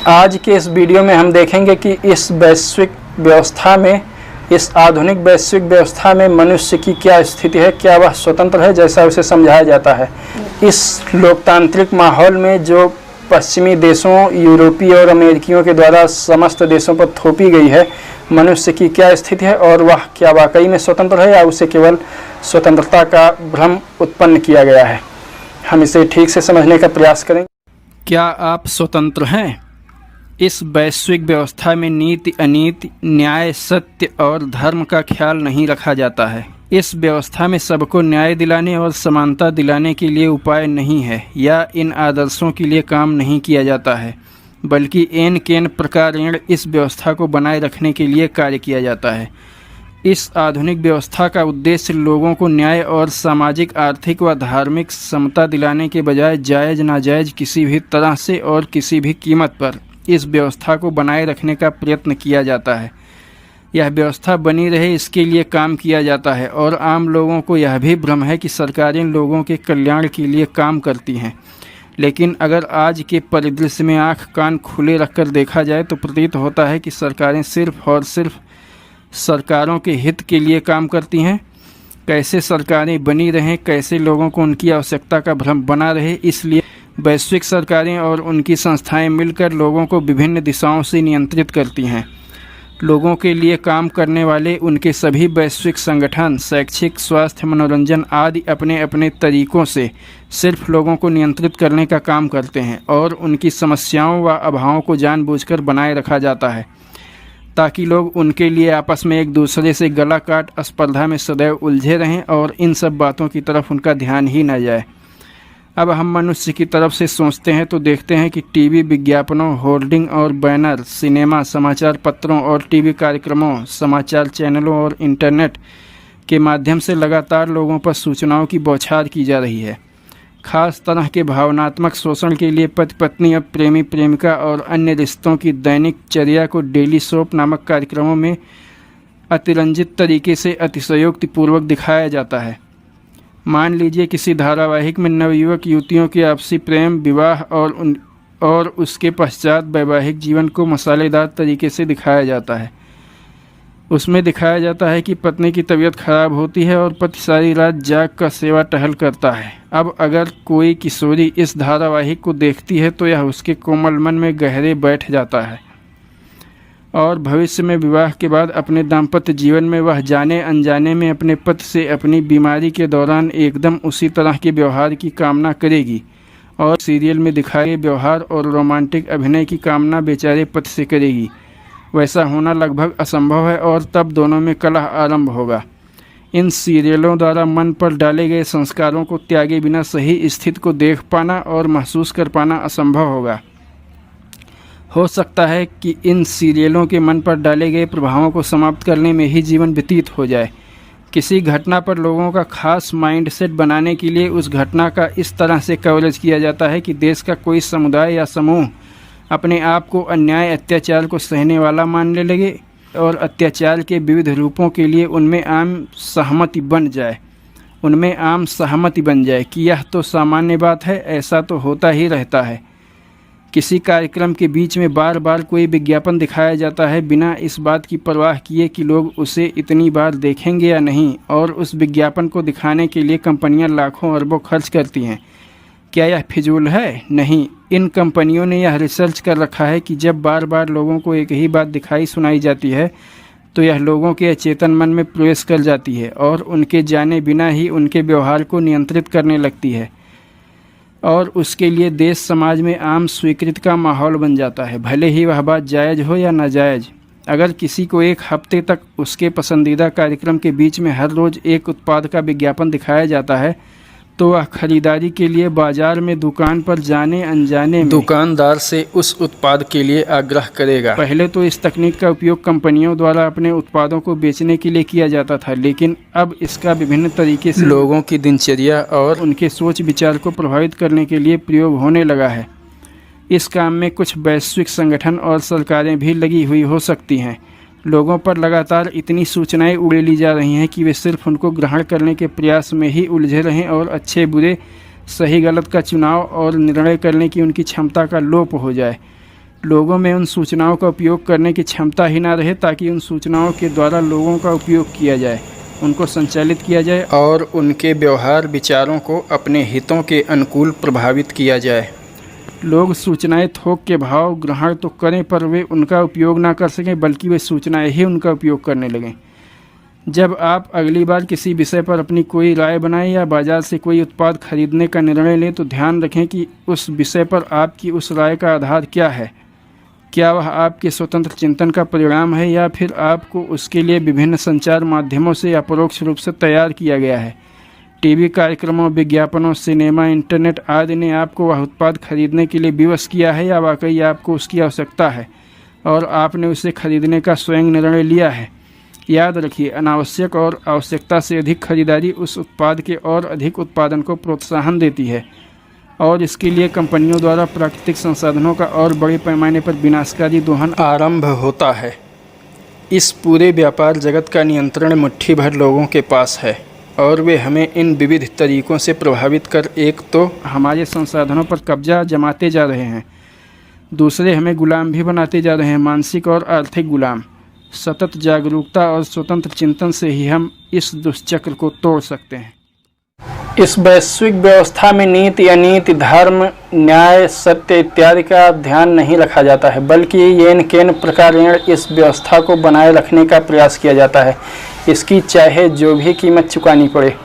आज के इस वीडियो में हम देखेंगे कि इस वैश्विक व्यवस्था में, इस आधुनिक वैश्विक व्यवस्था में मनुष्य की क्या स्थिति है, क्या वह स्वतंत्र है जैसा उसे समझाया जाता है। इस लोकतांत्रिक माहौल में जो पश्चिमी देशों, यूरोपीय और अमेरिकियों के द्वारा समस्त देशों पर थोपी गई है, मनुष्य की क्या स्थिति है और वह क्या वाकई में स्वतंत्र है या उसे केवल स्वतंत्रता का भ्रम उत्पन्न किया गया है। हम इसे ठीक से समझने का प्रयास करेंगे। क्या आप स्वतंत्र हैं? इस वैश्विक व्यवस्था में नीति, अनीति, न्याय, सत्य और धर्म का ख्याल नहीं रखा जाता है। इस व्यवस्था में सबको न्याय दिलाने और समानता दिलाने के लिए उपाय नहीं है या इन आदर्शों के लिए काम नहीं किया जाता है, बल्कि एन केन प्रकारेण इस व्यवस्था को बनाए रखने के लिए कार्य किया जाता है। इस आधुनिक व्यवस्था का उद्देश्य लोगों को न्याय और सामाजिक, आर्थिक व धार्मिक समता दिलाने के बजाय जायज़ नाजायज़ किसी भी तरह से और किसी भी कीमत पर इस व्यवस्था को बनाए रखने का प्रयत्न किया जाता है। यह व्यवस्था बनी रहे इसके लिए काम किया जाता है और आम लोगों को यह भी भ्रम है कि सरकारें लोगों के कल्याण के लिए काम करती हैं। लेकिन अगर आज के परिदृश्य में आँख कान खुले रखकर देखा जाए तो प्रतीत होता है कि सरकारें सिर्फ और सिर्फ सरकारों के हित के लिए काम करती हैं। कैसे सरकारें बनी रहें, कैसे लोगों को उनकी आवश्यकता का भ्रम बना रहे, इसलिए वैश्विक सरकारें और उनकी संस्थाएं मिलकर लोगों को विभिन्न दिशाओं से नियंत्रित करती हैं। लोगों के लिए काम करने वाले उनके सभी वैश्विक संगठन, शैक्षिक, स्वास्थ्य, मनोरंजन आदि अपने अपने तरीक़ों से सिर्फ लोगों को नियंत्रित करने का काम करते हैं और उनकी समस्याओं व अभावों को जानबूझकर बनाए रखा जाता है ताकि लोग उनके लिए आपस में एक दूसरे से गला काट स्पर्धा में सदैव उलझे रहें और इन सब बातों की तरफ उनका ध्यान ही न जाए। अब हम मनुष्य की तरफ से सोचते हैं तो देखते हैं कि टीवी विज्ञापनों, होर्डिंग और बैनर, सिनेमा, समाचार पत्रों और टीवी कार्यक्रमों, समाचार चैनलों और इंटरनेट के माध्यम से लगातार लोगों पर सूचनाओं की बौछार की जा रही है। खास तरह के भावनात्मक शोषण के लिए पति पत्नी, अब प्रेमी प्रेमिका और अन्य रिश्तों की दैनिक चर्या को डेली सोप नामक कार्यक्रमों में अतिरंजित तरीके से अतिशयोक्तिपूर्वक दिखाया जाता है। मान लीजिए किसी धारावाहिक में नवयुवक युवतियों के आपसी प्रेम, विवाह और उसके पश्चात वैवाहिक जीवन को मसालेदार तरीके से दिखाया जाता है। उसमें दिखाया जाता है कि पत्नी की तबीयत खराब होती है और पति सारी रात जाग कर सेवा टहल करता है। अब अगर कोई किशोरी इस धारावाहिक को देखती है तो यह उसके कोमल मन में गहरे बैठ जाता है और भविष्य में विवाह के बाद अपने दाम्पत्य जीवन में वह जाने अनजाने में अपने पति से अपनी बीमारी के दौरान एकदम उसी तरह के व्यवहार की कामना करेगी और सीरियल में दिखाए गए व्यवहार और रोमांटिक अभिनय की कामना बेचारे पति से करेगी। वैसा होना लगभग असंभव है और तब दोनों में कलह आरंभ होगा। इन सीरियलों द्वारा मन पर डाले गए संस्कारों को त्यागे बिना सही स्थिति को देख पाना और महसूस कर पाना असंभव होगा। हो सकता है कि इन सीरियलों के मन पर डाले गए प्रभावों को समाप्त करने में ही जीवन व्यतीत हो जाए। किसी घटना पर लोगों का खास माइंडसेट बनाने के लिए उस घटना का इस तरह से कवरेज किया जाता है कि देश का कोई समुदाय या समूह अपने आप को अन्याय, अत्याचार को सहने वाला मानने लगे और अत्याचार के विविध रूपों के लिए उनमें आम सहमति बन जाए कि यह तो सामान्य बात है, ऐसा तो होता ही रहता है। किसी कार्यक्रम के बीच में बार बार कोई विज्ञापन दिखाया जाता है बिना इस बात की परवाह किए कि लोग उसे इतनी बार देखेंगे या नहीं, और उस विज्ञापन को दिखाने के लिए कंपनियां लाखों अरबों खर्च करती हैं। क्या यह फिजूल है? नहीं। इन कंपनियों ने यह रिसर्च कर रखा है कि जब बार बार लोगों को एक ही बात दिखाई सुनाई जाती है तो यह लोगों के अचेतन मन में प्रवेश कर जाती है और उनके जाने बिना ही उनके व्यवहार को नियंत्रित करने लगती है और उसके लिए देश समाज में आम स्वीकृति का माहौल बन जाता है, भले ही वह बात जायज़ हो या नाजायज़। अगर किसी को एक हफ्ते तक उसके पसंदीदा कार्यक्रम के बीच में हर रोज़ एक उत्पाद का विज्ञापन दिखाया जाता है तो वह खरीदारी के लिए बाजार में दुकान पर जाने अनजाने में दुकानदार से उस उत्पाद के लिए आग्रह करेगा। पहले तो इस तकनीक का उपयोग कंपनियों द्वारा अपने उत्पादों को बेचने के लिए किया जाता था, लेकिन अब इसका विभिन्न तरीके से लोगों की दिनचर्या और उनके सोच विचार को प्रभावित करने के लिए प्रयोग होने लगा है। इस काम में कुछ वैश्विक संगठन और सरकारें भी लगी हुई हो सकती हैं। लोगों पर लगातार इतनी सूचनाएं उड़ेली जा रही हैं कि वे सिर्फ उनको ग्रहण करने के प्रयास में ही उलझे रहें और अच्छे बुरे, सही गलत का चुनाव और निर्णय करने की उनकी क्षमता का लोप हो जाए। लोगों में उन सूचनाओं का उपयोग करने की क्षमता ही ना रहे, ताकि उन सूचनाओं के द्वारा लोगों का उपयोग किया जाए, उनको संचालित किया जाए और उनके व्यवहार विचारों को अपने हितों के अनुकूल प्रभावित किया जाए। लोग सूचनाएं थोक के भाव ग्रहण तो करें, पर वे उनका उपयोग ना कर सकें, बल्कि वे सूचनाएं ही उनका उपयोग करने लगें। जब आप अगली बार किसी विषय पर अपनी कोई राय बनाएं या बाज़ार से कोई उत्पाद खरीदने का निर्णय लें, तो ध्यान रखें कि उस विषय पर आपकी उस राय का आधार क्या है। क्या वह आपके स्वतंत्र चिंतन का परिणाम है, या फिर आपको उसके लिए विभिन्न संचार माध्यमों से अपरोक्ष रूप से तैयार किया गया है। टीवी कार्यक्रमों, विज्ञापनों, सिनेमा, इंटरनेट आदि ने आपको वह उत्पाद खरीदने के लिए विवश किया है, या वाकई आपको उसकी आवश्यकता है और आपने उसे खरीदने का स्वयं निर्णय लिया है। याद रखिए, अनावश्यक और आवश्यकता से अधिक खरीदारी उस उत्पाद के और अधिक उत्पादन को प्रोत्साहन देती है, और इसके लिए कंपनियों द्वारा प्राकृतिक संसाधनों का और बड़े पैमाने पर विनाशकारी दोहन आरंभ होता है। इस पूरे व्यापार जगत का नियंत्रण मुट्ठी भर लोगों के पास है, और वे हमें इन विविध तरीकों से प्रभावित कर एक तो हमारे संसाधनों पर कब्जा जमाते जा रहे हैं, दूसरे हमें गुलाम भी बनाते जा रहे हैं, मानसिक और आर्थिक गुलाम। सतत जागरूकता और स्वतंत्र चिंतन से ही हम इस दुष्चक्र को तोड़ सकते हैं। इस वैश्विक व्यवस्था में नीति, अनीति, धर्म, न्याय, सत्य इत्यादि का ध्यान नहीं रखा जाता है, बल्कि येन केन प्रकारेण इस व्यवस्था को बनाए रखने का प्रयास किया जाता है, इसकी चाहे जो भी कीमत चुकानी पड़े।